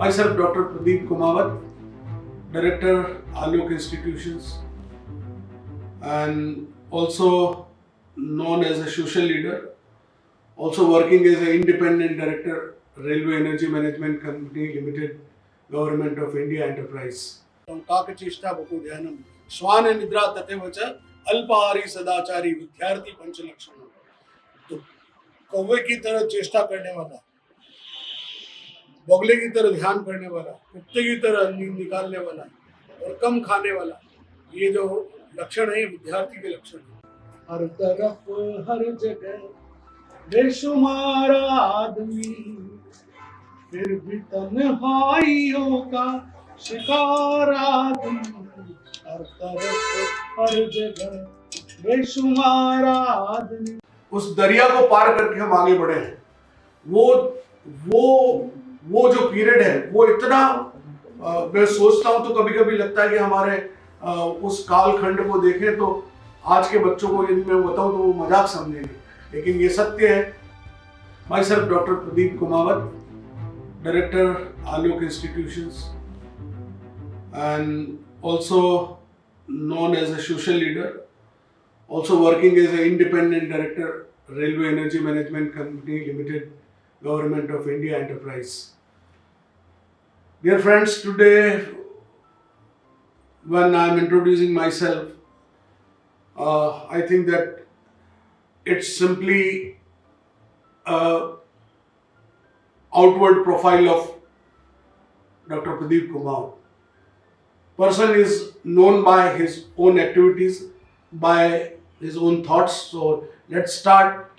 Myself, Dr. Pradeep Kumawat, Director, Alok Institutions, and also known as a social leader, also working as an independent director, Railway Energy Management Company Limited, Government of India Enterprise. काकचेष्टा बहु ध्यानम श्वान निद्रा तथैव च अल्पाहारी सदाचारी विद्यार्थी पंचलक्षण। तो कौवे की तरह चेष्टा करने वाला, बगले की तरह ध्यान करने वाला, कुत्ते की तरह नींद निकालने वाला और कम खाने वाला, ये जो लक्षण है विद्यार्थी के लक्षण है। हर तरफ हर जगह बेशुमार आदमी, फिर भी तन्हाइयों का शिकार आदमी। हर तरफ हर जगह बेशुमार आदमी। उस दरिया को पार करके हम आगे बढ़े हैं। वो जो पीरियड है वो इतना मैं सोचता हूँ तो कभी कभी लगता है कि हमारे उस कालखंड को देखें तो आज के बच्चों को यदि मैं बताऊं तो वो मजाक समझेंगे, लेकिन ये सत्य है। My self doctor Pradeep Kumawat, director Alok institutions, and also known as a social leader, also working as an independent director, Railway Energy Management Company Limited, Government of India Enterprise. Dear friends, today when I am introducing myself, I think that it's simply a outward profile of Dr. Pradeep Kumar. Person is known by his own activities, by his own thoughts. So let's start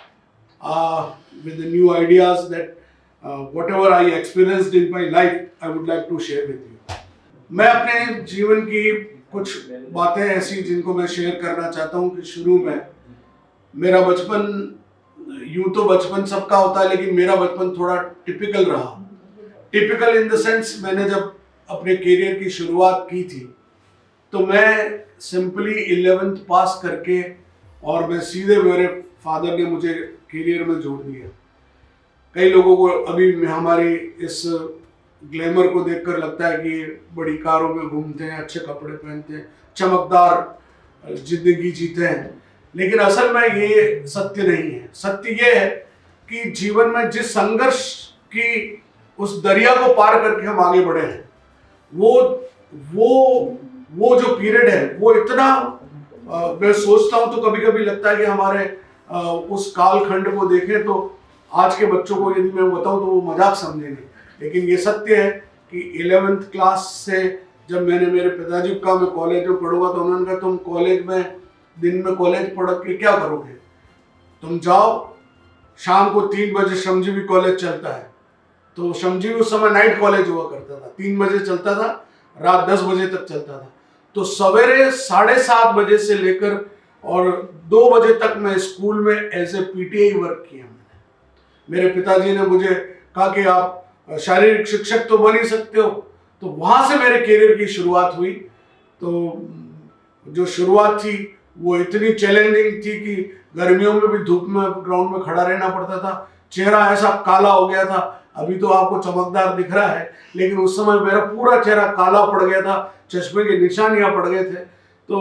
with the new ideas that whatever I experienced in my life, I would like to share with you. मैं अपने जीवन की कुछ बातें ऐसी जिनको मैं share करना चाहता हूँ कि शुरू में मेरा बचपन, यूं तो बचपन सबका होता है लेकिन मेरा बचपन थोड़ा टिपिकल रहा। टिपिकल इन द सेंस, मैंने जब अपने करियर की शुरुआत की थी तो मैं सिंपली 11th पास करके और मैं सीधे, मेरे फादर ने मुझे करियर में जोड़ दिया। कई लोगों को अभी हमारी इस ग्लैमर को देखकर लगता है कि बड़ी कारों में घूमते हैं, अच्छे कपड़े पहनते हैं, चमकदार जिंदगी जीते हैं, लेकिन असल में ये सत्य नहीं है। सत्य ये है कि जीवन में जिस संघर्ष की उस दरिया को पार करके हम आगे बढ़े हैं, वो जो पीरियड है वो इतना मैं सोचता हूँ तो कभी कभी लगता है कि हमारे उस कालखंड को देखें तो आज के बच्चों को यदि मैं बताऊं तो वो मजाक समझेंगे, लेकिन ये सत्य है कि 11th क्लास से जब मैंने, मेरे पिताजी का मैं कॉलेज में पढ़ूंगा तो उन्होंने कहा तुम कॉलेज में दिन में कॉलेज पढ़ के क्या करोगे, तुम जाओ शाम को 3 बजे श्रमजीवी कॉलेज चलता है। तो श्रमजीवी उस समय नाइट कॉलेज हुआ करता था, 3 बजे चलता था, रात 10 बजे तक चलता था। तो सवेरे 7:30 बजे से लेकर और 2 बजे तक मैं स्कूल में एज ए पीटीआई वर्क किया। मेरे पिताजी ने मुझे कहा कि आप शारीरिक शिक्षक तो बन ही सकते हो, तो वहाँ से मेरे करियर की शुरुआत हुई। तो जो शुरुआत थी वो इतनी चैलेंजिंग थी कि गर्मियों में भी धूप में ग्राउंड में खड़ा रहना पड़ता था, चेहरा ऐसा काला हो गया था। अभी तो आपको चमकदार दिख रहा है, लेकिन उस समय मेरा पूरा चेहरा काला पड़ गया था, चश्मे के निशानियां पड़ गए थे। तो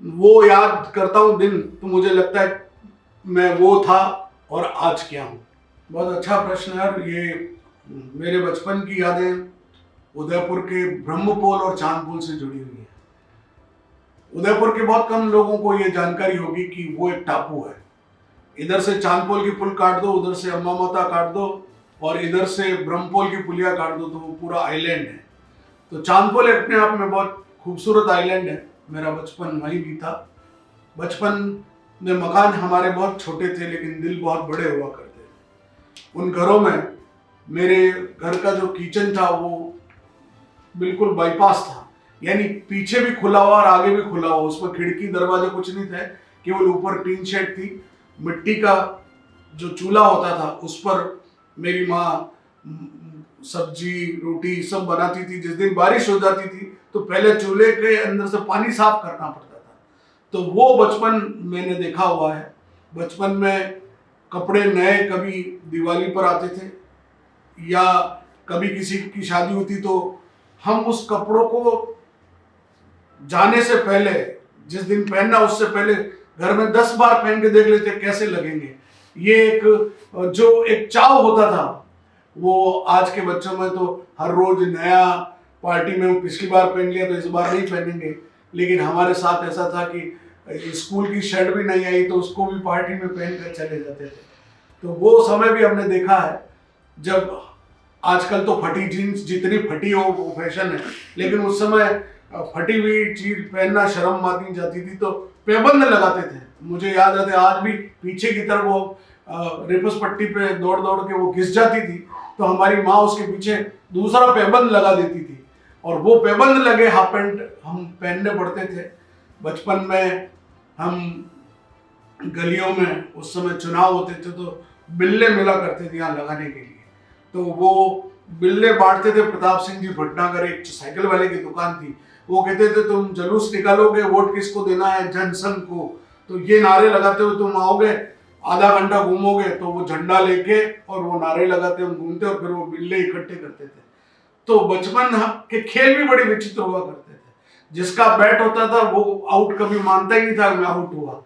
वो याद करता हूँ दिन तो मुझे लगता है मैं वो था और आज क्या हूँ। बहुत अच्छा प्रश्न है ये। मेरे बचपन की यादें उदयपुर के ब्रह्मपोल और चांदपोल से जुड़ी हुई है। उदयपुर के बहुत कम लोगों को ये जानकारी होगी कि वो एक टापू है। इधर से चांदपोल की पुल काट दो, उधर से अम्मा माता काट दो और इधर से ब्रह्मपोल की पुलिया काट दो तो वो पूरा आइलैंड है। तो चांदपोल अपने आप में बहुत खूबसूरत आइलैंड है। मेरा बचपन वहीं भी था। बचपन में मकान हमारे बहुत छोटे थे लेकिन दिल बहुत बड़े हुआ करते थे। उन घरों में मेरे घर का जो किचन था वो बिल्कुल बाईपास था, यानी पीछे भी खुला हुआ और आगे भी खुला हुआ। उसमें खिड़की दरवाजे कुछ नहीं थे, केवल ऊपर टीन शेड थी। मिट्टी का जो चूल्हा होता था उस पर मेरी माँ सब्जी रोटी सब बनाती थी। जिस दिन बारिश हो जाती थी तो पहले चूल्हे के अंदर से पानी साफ करना पड़ता था। तो वो बचपन मैंने देखा हुआ है। बचपन में कपड़े नए कभी दिवाली पर आते थे या कभी किसी की शादी होती तो हम उस कपड़ों को जाने से पहले, जिस दिन पहनना उससे पहले घर में 10 बार पहन के देख लेते कैसे लगेंगे। ये एक जो एक चाव होता था वो आज के बच्चों में तो हर रोज नया, पार्टी में पिछली बार पहन लिया तो इस बार नहीं पहनेंगे। लेकिन हमारे साथ ऐसा था कि स्कूल की शर्ट भी नहीं आई तो उसको भी पार्टी में पहन कर चले जाते थे। तो वो समय भी हमने देखा है जब आजकल तो फटी जीन्स जितनी फटी हो वो फैशन है, लेकिन उस समय फटी हुई चीज पहनना शर्म मानी जाती थी तो पैबंद लगाते थे। मुझे याद है आज भी पीछे की तरफ वो रेपस पट्टी पे दौड़ दौड़ के वो घिस जाती थी तो हमारी माँ उसके पीछे दूसरा पैबंद लगा देती थी और वो पैबंद लगे हाफ पैंट हम पहनने पड़ते थे। बचपन में हम गलियों में उस समय चुनाव होते थे तो बिल्ले मिला करते थे यहाँ लगाने के लिए, तो वो बिल्ले बांटते थे। प्रताप सिंह जी भटनागर एक साइकिल वाले की दुकान थी, वो कहते थे तुम जुलूस निकालोगे, वोट किसको देना है, जनसंघ को, तो ये नारे लगाते हुए तुम आओगे, आधा घंटा घूमोगे तो वो झंडा लेके और वो नारे लगाते हम घूमते और फिर वो बिल्ले इकट्ठे करते थे। तो बचपन के खेल भी बड़े विचित्र हुआ करते थे। जिसका बैट होता था वो आउट कभी मानता ही नहीं था मैं आउट हुआ,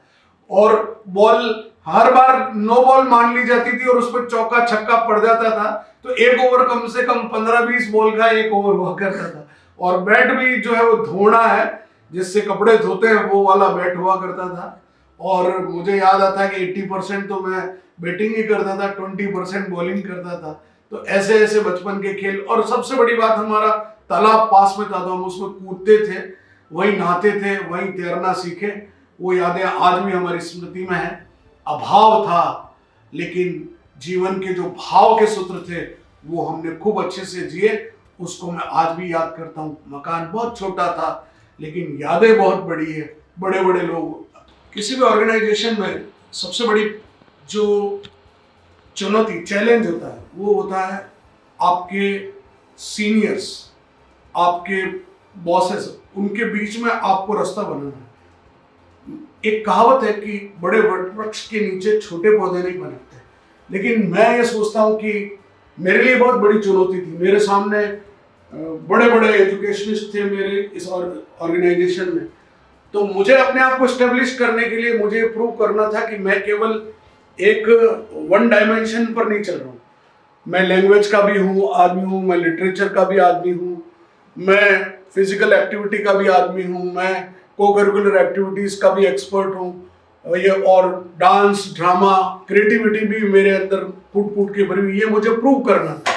और बॉल हर बार नो बॉल मान ली जाती थी और उस पर चौका छक्का पड़ जाता था तो एक ओवर कम से कम 15-20 बॉल का एक ओवर हुआ करता था। और बैट भी जो है वो धोना है जिससे कपड़े धोते हैं वो वाला बैट हुआ करता था। और मुझे याद आता है कि 80% तो मैं बैटिंग ही करता था, 20% बॉलिंग करता था। तो ऐसे ऐसे बचपन के खेल, और सबसे बड़ी बात हमारा तालाब पास में था तो हम उसमें कूदते थे, वहीं नहाते थे, वहीं तैरना सीखे। वो यादें आज भी हमारी स्मृति में है। अभाव था लेकिन जीवन के जो भाव के सूत्र थे वो हमने खूब अच्छे से जिए, उसको मैं आज भी याद करता हूँ। मकान बहुत छोटा था लेकिन यादें बहुत बड़ी है, बड़े बड़े लोग। किसी भी ऑर्गेनाइजेशन में सबसे बड़ी जो चुनौती, चैलेंज होता है वो होता है आपके सीनियर्स, आपके बॉसेस, उनके बीच में आपको रास्ता बनाना। एक कहावत है कि बड़े वृक्ष के नीचे छोटे पौधे नहीं पनपते, लेकिन मैं ये सोचता हूँ कि मेरे लिए बहुत बड़ी चुनौती थी। मेरे सामने बड़े बड़े एजुकेशनिस्ट थे मेरे इस ऑर्गेनाइजेशन में, तो मुझे अपने आप को स्टेब्लिश करने के लिए मुझे प्रूव करना था कि मैं केवल एक वन डायमेंशन पर नहीं चल रहा हूँ। मैं लैंग्वेज का भी हूँ आदमी हूँ, मैं लिटरेचर का भी आदमी हूँ, मैं फिजिकल एक्टिविटी का भी आदमी हूँ, मैं को करिकुलर एक्टिविटीज का भी एक्सपर्ट हूँ, ये और डांस, ड्रामा, क्रिएटिविटी भी मेरे अंदर फूट फूट के भरी हुई, ये मुझे प्रूव करना था।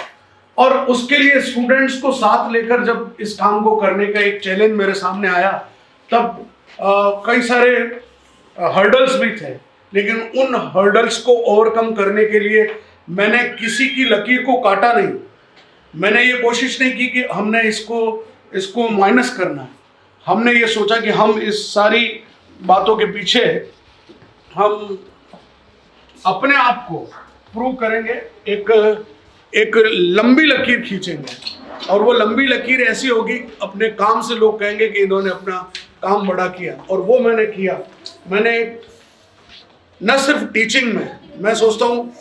और उसके लिए स्टूडेंट्स को साथ लेकर जब इस काम को करने का एक चैलेंज मेरे सामने आया तब कई सारे हर्डल्स भी थे, लेकिन उन हर्डल्स को ओवरकम करने के लिए मैंने किसी की लकीर को काटा नहीं। मैंने ये कोशिश नहीं की कि हमने इसको माइनस करना है। हमने ये सोचा कि हम इस सारी बातों के पीछे हम अपने आप को प्रूव करेंगे, एक लंबी लकीर खींचेंगे और वो लंबी लकीर ऐसी होगी अपने काम से लोग कहेंगे कि इन्होंने अपना काम बड़ा किया। और वो मैंने किया। मैंने न सिर्फ टीचिंग में, मैं सोचता हूँ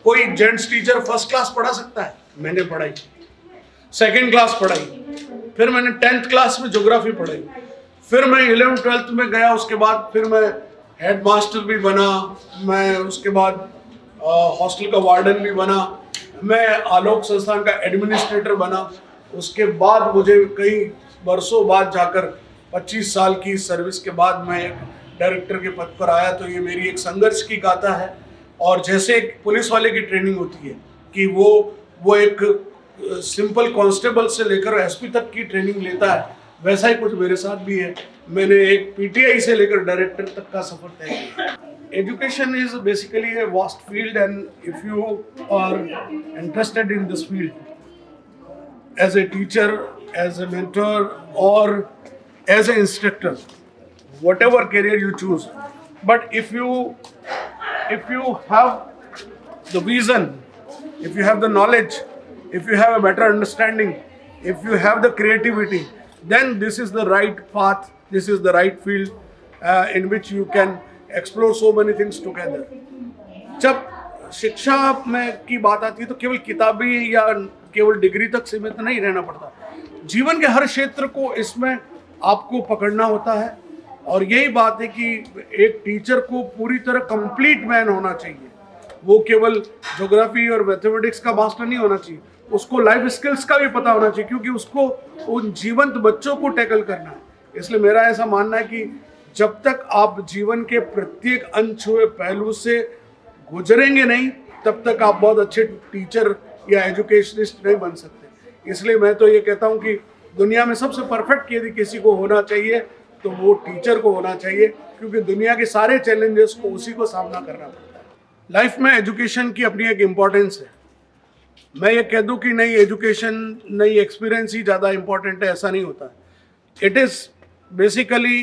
कोई जेंट्स टीचर फर्स्ट क्लास पढ़ा सकता है, मैंने पढ़ाई, सेकेंड क्लास पढ़ाई, फिर मैंने 10th क्लास में ज्योग्राफी पढ़ाई, फिर मैं 11th 12th में गया, उसके बाद फिर मैं हेड मास्टर भी बना, मैं उसके बाद हॉस्टल का वार्डन भी बना, मैं आलोक संस्थान का एडमिनिस्ट्रेटर बना। उसके बाद मुझे कई वर्षों बाद जाकर 25 साल की सर्विस के बाद मैं एक डायरेक्टर के पद पर आया। तो ये मेरी एक संघर्ष की गाथा है। और जैसे एक पुलिस वाले की ट्रेनिंग होती है कि वो एक सिंपल कांस्टेबल से लेकर एसपी तक की ट्रेनिंग लेता है, वैसा ही कुछ मेरे साथ भी है। मैंने एक पीटीआई से लेकर डायरेक्टर तक का सफर तय किया। Education is basically a vast field, and if you are interested in this field, as a teacher, as a mentor, or as an instructor, whatever career you choose, but if you have the vision, if you have the knowledge, if you have a better understanding, if you have the creativity, then this is the right path, this is the right field in which you can explore so many things together. जब शिक्षा में की बात आती है तो केवल किताबी या केवल डिग्री तक सीमित नहीं रहना पड़ता। जीवन के हर क्षेत्र को इसमें आपको पकड़ना होता है। और यही बात है कि एक टीचर को पूरी तरह कंप्लीट मैन होना चाहिए। वो केवल ज्योग्राफी और मैथमेटिक्स का मास्टर नहीं होना चाहिए, उसको लाइफ स्किल्स का भी पता होना चाहिए, क्योंकि उसको उन जीवंत बच्चों को टैकल करना है। इसलिए मेरा ऐसा मानना है कि जब तक आप जीवन के प्रत्येक अनछुए पहलू से गुजरेंगे नहीं, तब तक आप बहुत अच्छे टीचर या एजुकेशनिस्ट नहीं बन सकते। इसलिए मैं तो ये कहता हूँ कि दुनिया में सबसे परफेक्ट यदि किसी को होना चाहिए तो वो टीचर को होना चाहिए, क्योंकि दुनिया के सारे चैलेंजेस को उसी को सामना करना पड़ता है। लाइफ में एजुकेशन की अपनी एक इम्पोर्टेंस है। मैं ये कह दूं कि नहीं एजुकेशन नहीं एक्सपीरियंस ही ज़्यादा इम्पोर्टेंट है, ऐसा नहीं होता। It is basically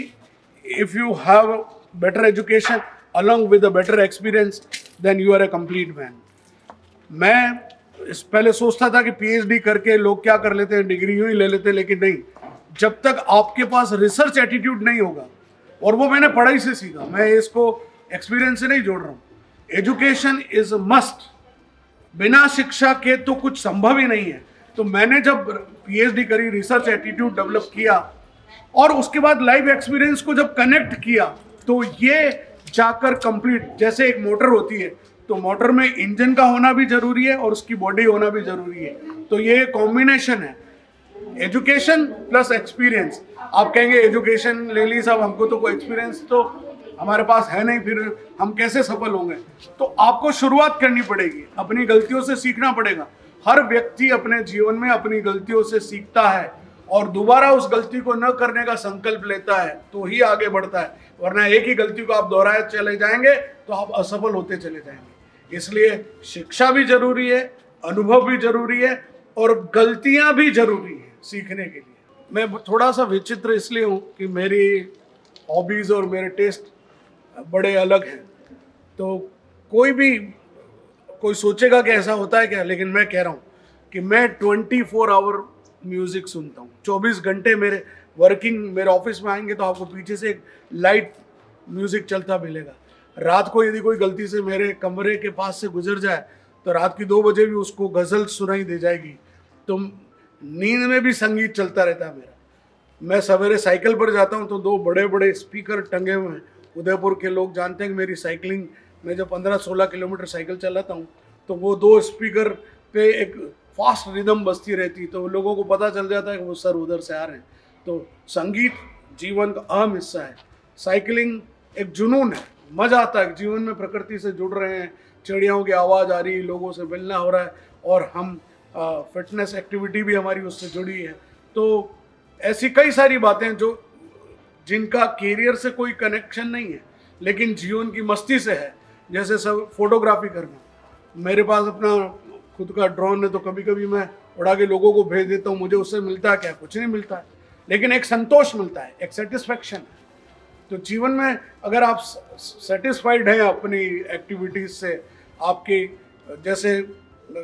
if you have better education along with a better experience then you are a complete man। मैं पहले सोचता था कि पीएचडी करके लोग क्या कर लेते हैं, डिग्री यूं ही ले लेते हैं, लेकिन नहीं, जब तक आपके पास रिसर्च एटीट्यूड नहीं होगा, और वो मैंने पढ़ाई से सीखा, मैं इसको एक्सपीरियंस से नहीं जोड़ रहा हूँ। एजुकेशन इज मस्ट, बिना शिक्षा के तो कुछ संभव ही नहीं है। तो मैंने जब पीएचडी करी, रिसर्च एटीट्यूड डेवलप किया और उसके बाद लाइफ एक्सपीरियंस को जब कनेक्ट किया, तो ये जाकर कंप्लीट, जैसे एक मोटर होती है तो मोटर में इंजन का होना भी जरूरी है और उसकी बॉडी होना भी जरूरी है। तो ये कॉम्बिनेशन है एजुकेशन प्लस एक्सपीरियंस। आप कहेंगे एजुकेशन ले ली साहब, हमको तो कोई एक्सपीरियंस तो हमारे पास है नहीं, फिर हम कैसे सफल होंगे? तो आपको शुरुआत करनी पड़ेगी, अपनी गलतियों से सीखना पड़ेगा। हर व्यक्ति अपने जीवन में अपनी गलतियों से सीखता है और दोबारा उस गलती को न करने का संकल्प लेता है तो ही आगे बढ़ता है, वरना एक ही गलती को आप दोहराए चले जाएंगे तो आप असफल होते चले जाएंगे। इसलिए शिक्षा भी जरूरी है, अनुभव भी जरूरी है और गलतियां भी जरूरी है सीखने के लिए। मैं थोड़ा सा विचित्र इसलिए हूँ कि मेरी हॉबीज़ और मेरे टेस्ट बड़े अलग हैं, तो कोई सोचेगा कि ऐसा होता है क्या, लेकिन मैं कह रहा हूँ कि मैं 24 आवर म्यूज़िक सुनता हूँ। 24 घंटे मेरे ऑफिस में आएंगे तो आपको पीछे से एक लाइट म्यूज़िक चलता मिलेगा। रात को यदि कोई गलती से मेरे कमरे के पास से गुजर जाए तो रात की 2 बजे भी उसको गज़ल सुनाई दे जाएगी। तो नींद में भी संगीत चलता रहता है मेरा। मैं सवेरे साइकिल पर जाता हूँ तो 2 बड़े बड़े स्पीकर टंगे हुए हैं। उदयपुर के लोग जानते हैं कि मेरी साइकिलिंग में जब 15-16 किलोमीटर साइकिल चलाता हूँ तो वो 2 स्पीकर पे एक फास्ट रिदम बजती रहती, तो लोगों को पता चल जाता है कि वो सर उधर से आ रहे हैं। तो संगीत जीवन का अहम हिस्सा है। साइकिलिंग एक जुनून है, मज़ा आता है, जीवन में प्रकृति से जुड़ रहे हैं, चिड़ियाओं की आवाज़ आ रही है, लोगों से मिलना हो रहा है और हम फिटनेस एक्टिविटी भी हमारी उससे जुड़ी है। तो ऐसी कई सारी बातें जिनका कैरियर से कोई कनेक्शन नहीं है लेकिन जीवन की मस्ती से है, जैसे सब फोटोग्राफी करना। मेरे पास अपना खुद का ड्रोन है तो कभी कभी मैं उड़ा के लोगों को भेज देता हूँ। मुझे उससे मिलता है क्या? कुछ नहीं मिलता है, लेकिन एक संतोष मिलता है, एक सेटिस्फैक्शन है। तो जीवन में अगर आप सेटिस्फाइड हैं अपनी एक्टिविटीज़ से, आपकी जैसे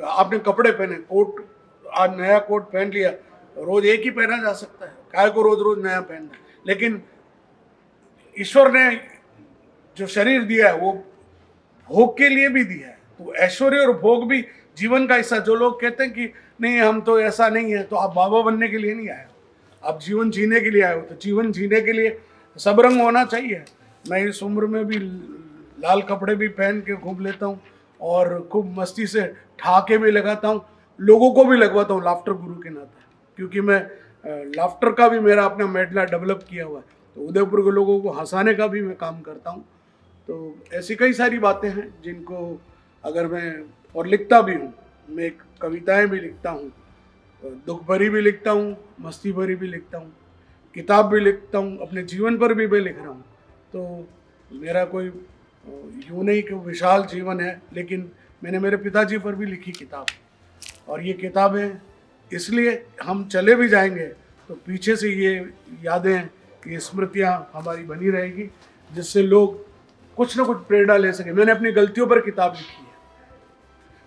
आपने कपड़े पहने, कोट, आज नया कोट पहन लिया, रोज़ एक ही पहना जा सकता है, काय को रोज़ रोज़ नया पहनना है। लेकिन ईश्वर ने जो शरीर दिया है वो भोग के लिए भी दिया है, तो ऐश्वर्य और भोग भी जीवन का हिस्सा। जो लोग कहते हैं कि नहीं हम तो ऐसा नहीं है, तो आप बाबा बनने के लिए नहीं आए हो, आप जीवन जीने के लिए आए हो। तो जीवन जीने के लिए सब रंग होना चाहिए। मैं इस उम्र में भी लाल कपड़े भी पहन के घूम लेता हूँ और खूब मस्ती से ठहाके भी लगाता हूँ, लोगों को भी लगवाता हूँ लाफ्टर गुरु के नाते, क्योंकि मैं लाफ्टर का भी मेरा अपना मेडला डेवलप किया हुआ है। तो उदयपुर के लोगों को हंसाने का भी मैं काम करता हूँ। तो ऐसी कई सारी बातें हैं जिनको अगर मैं, और लिखता भी हूँ, मैं कविताएं भी लिखता हूँ, दुख भरी भी लिखता हूँ, मस्ती भरी भी लिखता हूँ, किताब भी लिखता हूँ, अपने जीवन पर भी मैं लिख रहा हूँ। तो मेरा कोई यूँ नहीं कि विशाल जीवन है, लेकिन मैंने मेरे पिताजी पर भी लिखी किताब, और ये किताबें इसलिए हम चले भी जाएंगे तो पीछे से ये यादें, ये स्मृतियाँ हमारी बनी रहेगी, जिससे लोग कुछ ना कुछ प्रेरणा ले सके। मैंने अपनी गलतियों पर किताब लिखी है,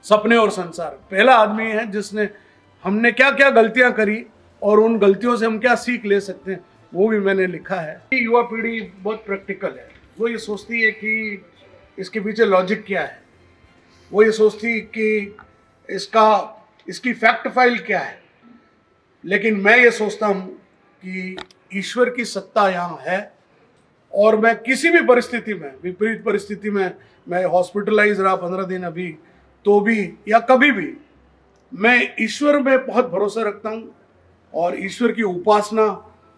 सपने और संसार। पहला आदमी है जिसने, हमने क्या क्या गलतियां करी और उन गलतियों से हम क्या सीख ले सकते हैं, वो भी मैंने लिखा है। युवा पीढ़ी बहुत प्रैक्टिकल है, वो ये सोचती है कि इसके पीछे लॉजिक क्या है, वो ये सोचती कि इसका इसकी फैक्ट फाइल क्या है, लेकिन मैं ये सोचता हूँ कि ईश्वर की सत्ता यहाँ है और मैं किसी भी परिस्थिति में, विपरीत परिस्थिति में, मैं हॉस्पिटलाइज रहा 15 दिन अभी, तो भी या कभी भी मैं ईश्वर में बहुत भरोसा रखता हूँ और ईश्वर की उपासना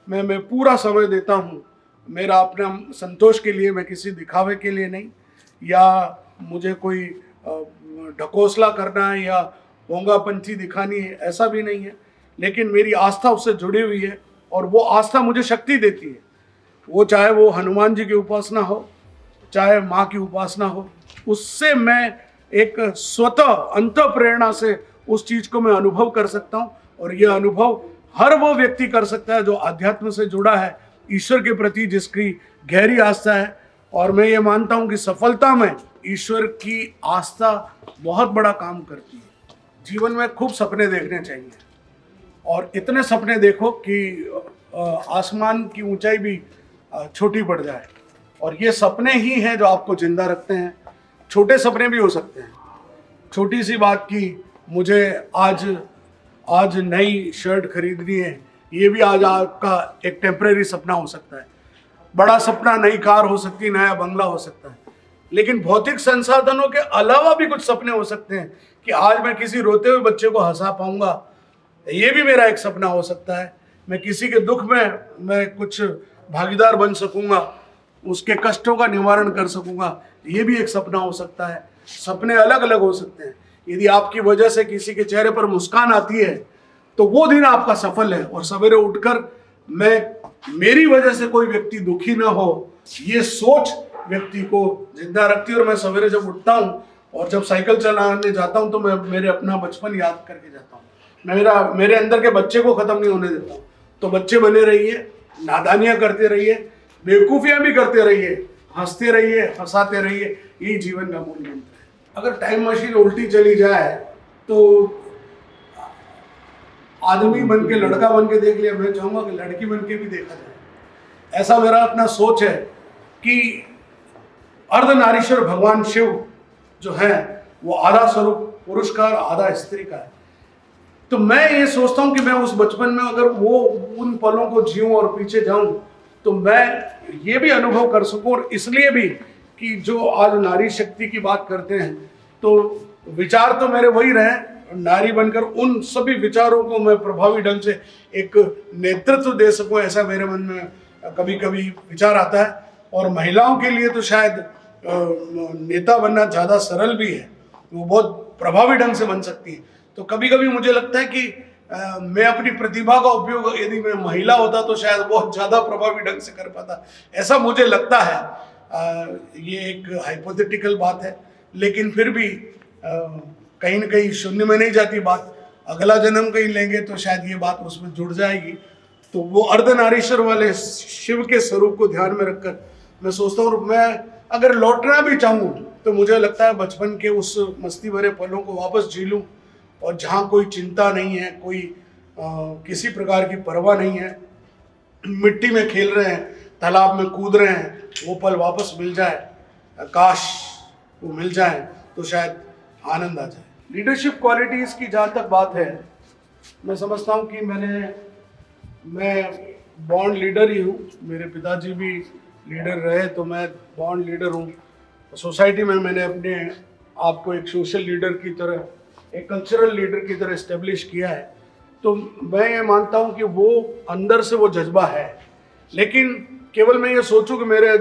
में मैं पूरा समय देता हूँ। मेरा अपना संतोष के लिए, मैं किसी दिखावे के लिए नहीं, या मुझे कोई ढकोसला करना है या होंगापंथी दिखानी है, ऐसा भी नहीं है। लेकिन मेरी आस्था उससे जुड़ी हुई है और वो आस्था मुझे शक्ति देती है। वो चाहे वो हनुमान जी की उपासना हो, चाहे माँ की उपासना हो, उससे मैं एक स्वतः अंतः प्रेरणा से उस चीज को मैं अनुभव कर सकता हूँ। और ये अनुभव हर वो व्यक्ति कर सकता है जो अध्यात्म से जुड़ा है, ईश्वर के प्रति जिसकी गहरी आस्था है। और मैं ये मानता हूँ कि सफलता में ईश्वर की आस्था बहुत बड़ा काम करती है। जीवन में खूब सपने देखने चाहिए और इतने सपने देखो कि आसमान की ऊंचाई भी छोटी पड़ जाए। और ये सपने ही हैं जो आपको जिंदा रखते हैं। छोटे सपने भी हो सकते हैं। छोटी सी बात की मुझे आज नई शर्ट खरीदनी है, ये भी आज आपका एक टेम्परेरी सपना हो सकता है। बड़ा सपना नई कार हो सकती है, नया बंगला हो सकता है। लेकिन भौतिक संसाधनों के अलावा भी कुछ सपने हो सकते हैं कि आज मैं किसी रोते हुए बच्चे को हंसा पाऊंगा, ये भी मेरा एक सपना हो सकता है। मैं किसी के दुख में मैं कुछ भागीदार बन सकूंगा, उसके कष्टों का निवारण कर सकूंगा, ये भी एक सपना हो सकता है। सपने अलग अलग हो सकते हैं। यदि आपकी वजह से किसी के चेहरे पर मुस्कान आती है तो वो दिन आपका सफल है। और सवेरे उठकर मेरी वजह से कोई व्यक्ति दुखी ना हो, ये सोच व्यक्ति को जिंदा रखती है। और मैं सवेरे जब उठता हूँ और जब साइकिल चलाने जाता हूँ तो मैं मेरे अपना बचपन याद करके जाता हूँ। मेरे अंदर के बच्चे को खत्म नहीं होने देता हूँ। तो बच्चे बने रहिए, नादानियां करते रहिए, बेवकूफियां भी करते रहिए, हंसते रहिए, हंसाते रहिए, यही जीवन का मूल मंत्र है। अगर टाइम मशीन उल्टी चली जाए तो आदमी बन के, लड़का बन के देख लिया, मैं चाहूंगा कि लड़की बन के भी देखा जाए। ऐसा मेरा अपना सोच है कि अर्धनारीश्वर भगवान शिव जो है वो आधा स्वरूप पुरुष का और आधा स्त्री का है। तो मैं ये सोचता हूँ कि मैं उस बचपन में अगर वो उन पलों को जीऊं और पीछे जाऊं तो मैं ये भी अनुभव कर सकूं। और इसलिए भी कि जो आज नारी शक्ति की बात करते हैं तो विचार तो मेरे वही रहे, नारी बनकर उन सभी विचारों को मैं प्रभावी ढंग से एक नेतृत्व दे सकूं, ऐसा मेरे मन में कभी कभी विचार आता है। और महिलाओं के लिए तो शायद नेता बनना ज़्यादा सरल भी है, वो बहुत प्रभावी ढंग से बन सकती है। तो कभी कभी मुझे लगता है कि मैं अपनी प्रतिभा का उपयोग यदि मैं महिला होता तो शायद बहुत ज़्यादा प्रभावी ढंग से कर पाता, ऐसा मुझे लगता है। ये एक हाइपोथेटिकल बात है, लेकिन फिर भी कहीं ना कहीं शून्य में नहीं जाती बात। अगला जन्म कहीं लेंगे तो शायद ये बात उसमें जुड़ जाएगी। तो वो अर्धनारीश्वर वाले शिव के स्वरूप को ध्यान में रखकर मैं सोचता हूँ, मैं अगर लौटना भी चाहूँ तो मुझे लगता है बचपन के उस मस्ती भरे पलों को वापस जी लूँ, और जहाँ कोई चिंता नहीं है, कोई किसी प्रकार की परवाह नहीं है, मिट्टी में खेल रहे हैं, तालाब में कूद रहे हैं, वो पल वापस मिल जाए, काश वो मिल जाए तो शायद आनंद आ जाए। लीडरशिप क्वालिटीज़ की जहाँ तक बात है, मैं समझता हूँ कि मैं बॉर्न लीडर ही हूँ। मेरे पिताजी भी लीडर रहे तो मैं बॉर्न लीडर हूँ। सोसाइटी में मैंने अपने आप को एक सोशल लीडर की तरह, एक कल्चरल लीडर की तरह इस्टेब्लिश किया है। तो मैं ये मानता हूँ कि वो अंदर से वो जज्बा है, लेकिन केवल मैं ये सोचूं कि मेरे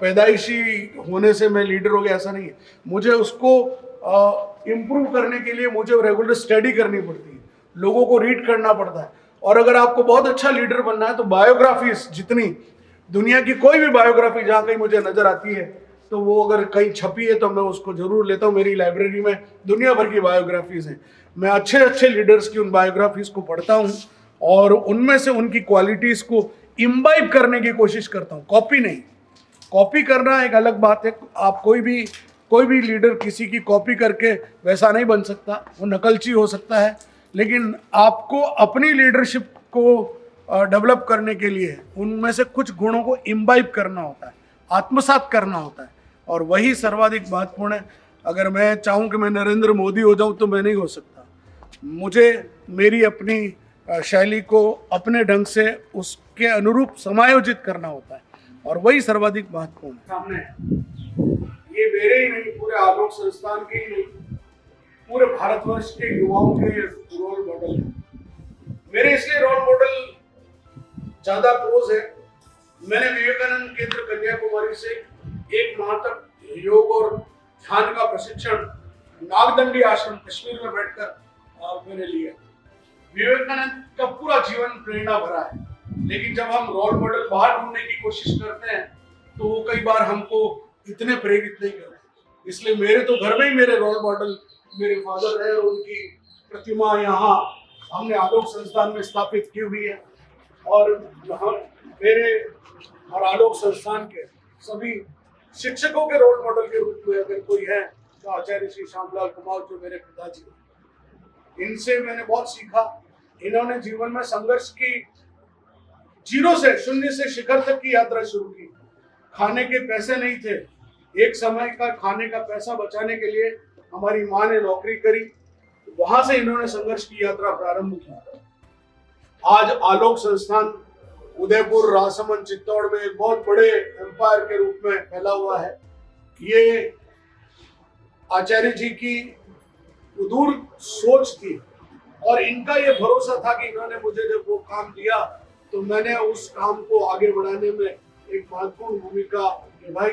पैदाइशी होने से मैं लीडर हो गया, ऐसा नहीं है। मुझे उसको इम्प्रूव करने के लिए मुझे रेगुलर स्टडी करनी पड़ती है, लोगों को रीड करना पड़ता है। और अगर आपको बहुत अच्छा लीडर बनना है तो बायोग्राफीज, जितनी दुनिया की कोई भी बायोग्राफी जहाँ कहीं मुझे नज़र आती है तो वो अगर कहीं छपी है तो मैं उसको जरूर लेता हूँ। मेरी लाइब्रेरी में दुनिया भर की बायोग्राफीज हैं। मैं अच्छे अच्छे लीडर्स की उन बायोग्राफीज को पढ़ता हूँ और उनमें से उनकी क्वालिटीज़ को इम्बाइब करने की कोशिश करता हूँ, कॉपी नहीं। कॉपी करना एक अलग बात है। आप कोई भी लीडर किसी की कॉपी करके वैसा नहीं बन सकता, वो नकलची हो सकता है। लेकिन आपको अपनी लीडरशिप को डेवलप करने के लिए उनमें से कुछ गुणों को इम्बाइब करना होता है, आत्मसात करना होता है, और वही सर्वाधिक महत्वपूर्ण है। अगर मैं चाहूँ कि मैं नरेंद्र मोदी हो जाऊँ तो मैं नहीं हो सकता। मुझे मेरी अपनी शैली को अपने ढंग से उसके अनुरूप समायोजित करना होता है और वही सर्वाधिक महत्वपूर्ण है। सामने ये मेरे ही नहीं, पूरे आलोक संस्थान के ही नहीं, पूरे भारतवर्ष के युवाओं के रोल मॉडल है। मेरे इसलिए रोल मॉडल ज्यादा क्लोज है। मैंने विवेकानंद केंद्र कन्याकुमारी से 1 माह तक योग और ध्यान का प्रशिक्षण नागदंडी आश्रम कश्मीर में बैठकर मैंने लिया। विवेकानंद का पूरा जीवन प्रेरणा भरा है, लेकिन जब हम रोल मॉडल बाहर ढूंढने की कोशिश करते हैं तो वो कई बार हमको इतने प्रेरित नहीं करते। इसलिए मेरे तो घर में ही मेरे रोल मॉडल मेरे फादर है, उनकी प्रतिमा यहाँ हमने आलोक संस्थान में स्थापित की हुई है और मेरे और आलोक संस्थान के सभी शिक्षकों के रोल मॉडल के रूप में अगर कोई है तो आचार्य श्री श्यामलाल कुमार, जो मेरे पिताजी हैं। इनसे मैंने बहुत सीखा। इन्होंने जीवन में संघर्ष की, शून्य से शिखर तक की यात्रा शुरू की। खाने के पैसे नहीं थे, एक समय का खाने का पैसा बचाने के लिए हमारी माँ ने नौकरी करी, वहां से इन्होंने संघर्ष की यात्रा प्रारंभ की। आज आलोक संस्थान उदयपुर, राजसमंद, चित्तौड़ में एक बहुत बड़े एम्पायर के रूप में फैला हुआ है। ये आचार्य जी की दूर सोच थी और इनका ये भरोसा था कि इन्होंने मुझे जब वो काम दिया तो मैंने उस काम को आगे बढ़ाने में एक महत्वपूर्ण भूमिका निभाई।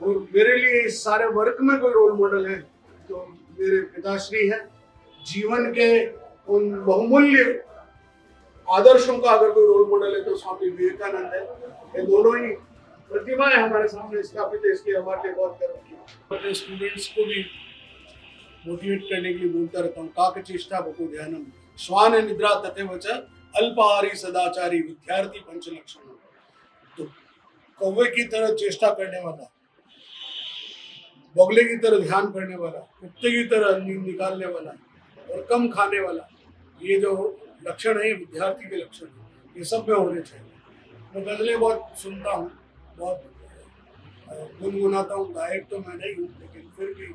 और मेरे लिए इस सारे वर्क में कोई रोल मॉडल है तो मेरे पिताश्री हैं। जीवन के उन बहुमूल्य आदर्शों का अगर कोई रोल मॉडल है तो स्वामी विवेकानंद है। ये दोनों ही प्रतिमाएं हमारे सामने स्थापित है, इसलिए हमारे लिए बहुत गर्व की। अपने स्टूडेंट्स को भी मोटिवेट करने के लिए बोलता रहता हूँ, काक चेष्टा बको ध्यानम श्वान निद्रा तथैव च अल्पाहारी सदाचारी विद्यार्थी पंचलक्षण। तो कौवे की तरह चेष्टा करने वाला, बगले की तरह ध्यान करने वाला, कुत्ते की तरह नींद निकालने वाला और कम खाने वाला, ये जो लक्षण है विद्यार्थी के लक्षण है, ये सब में होने चाहिए। मैं गजलें बहुत सुनता हूँ, बहुत गुनगुनाता हूँ। गायक तो मैं नहीं हूँ, लेकिन फिर भी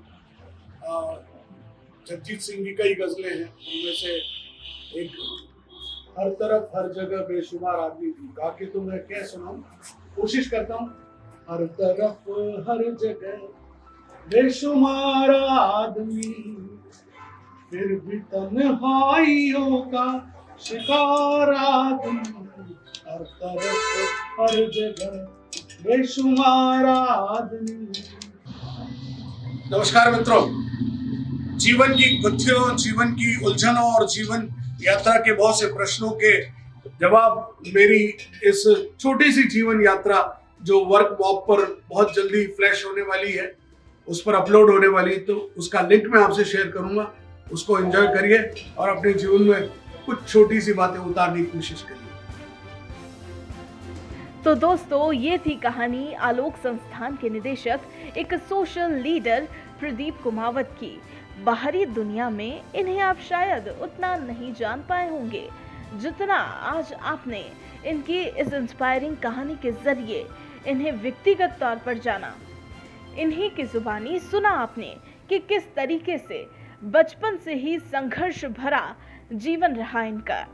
जगजीत सिंह की कई गजलें हैं, उनमें से एक हर तरफ हर जगह बेशुमार आदमी थी। गा के तो मैं क्या सुनाऊं, कोशिश करता हूँ। हर तरफ हर जगह बेशुमार आदमी, फिर भी तन्हाइयों का शिकार आदमी। हर तरफ हर जगह बेशुमार आदमी। नमस्कार मित्रों, जीवन की गुत्थियों, जीवन की उलझनों और जीवन यात्रा के बहुत से प्रश्नों के जवाब मेरी इस छोटी सी जीवन यात्रा जो वर्क वॉक पर बहुत जल्दी फ्लैश होने वाली है, उस पर अपलोड होने वाली है, तो उसका लिंक मैं आपसे शेयर करूंगा। उसको एंजॉय करिए और अपने जीवन में कुछ छोटी सी बातें उतारने की कोशिश करिए। तो दोस्तों, ये थी कहानी आलोक संस्थान के निदेशक, एक सोशल लीडर प्रदीप कुमावत की। बाहरी दुनिया में इन्हें आप शायद उतना नहीं जान पाए होंगे जितना आज आपने इनकी इस इंस्पायरिंग कहानी के जरिए इन्हें व्यक्तिगत तौर पर जाना। इन्हीं की जुबानी सुना आपने कि किस तरीके से बचपन से ही संघर्ष भरा जीवन रहा इनका।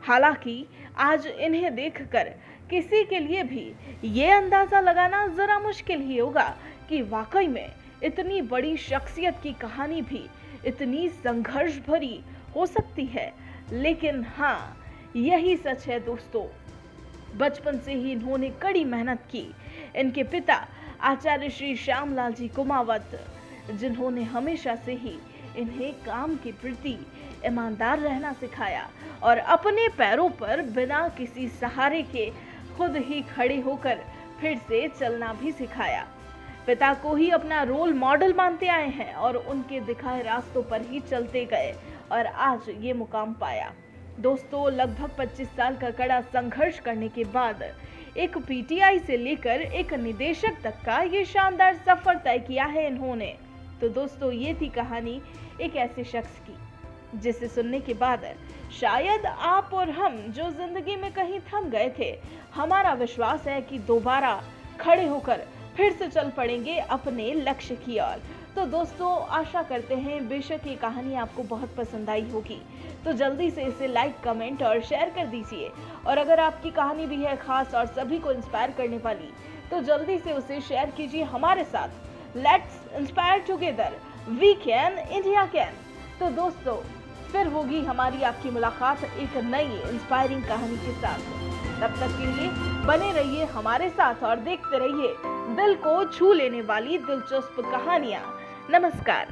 हालांकि आज इन्हें देखकर किसी के लिए भी ये अंदाजा लगाना जरा मुश्किल ही होगा कि वाकई में इतनी बड़ी शख्सियत की कहानी भी इतनी संघर्ष भरी हो सकती है। लेकिन हाँ, यही सच है दोस्तों। बचपन से ही इन्होंने कड़ी मेहनत की। इनके पिता आचार्य श्री श्यामलाल जी कुमावत, जिन्होंने हमेशा से ही इन्हें काम के प्रति ईमानदार रहना सिखाया और अपने पैरों पर बिना किसी सहारे के खुद ही खड़े होकर फिर से चलना भी सिखाया। पिता को ही अपना रोल मॉडल मानते आए हैं और उनके दिखाए रास्तों पर ही चलते गए और आज ये मुकाम पाया। दोस्तों, लगभग 25 साल का कड़ा संघर्ष करने के बाद एक पीटीआई से लेकर एक निदेशक तक का ये शानदार सफर तय किया है इन्होंने। तो दोस्तों, ये थी कहानी एक ऐसे शख्स की जिसे सुनने के बाद शायद आप और हम जो जिंदगी में कहीं थम गए थे, हमारा विश्वास है कि दोबारा खड़े होकर फिर से चल पड़ेंगे अपने लक्ष्य की ओर। तो दोस्तों आशा करते हैं बेशक ये कहानी आपको बहुत पसंद आई होगी, तो जल्दी से इसे लाइक, कमेंट और शेयर कर दीजिए। और अगर आपकी कहानी भी है खास और सभी को इंस्पायर करने वाली, तो जल्दी से उसे शेयर कीजिए हमारे साथ। Let's inspire together, we can, India can. तो दोस्तों फिर होगी हमारी आपकी मुलाकात एक नई इंस्पायरिंग कहानी के साथ। तब तक के लिए बने रहिए हमारे साथ और देखते रहिए दिल को छू लेने वाली दिलचस्प कहानियां। नमस्कार।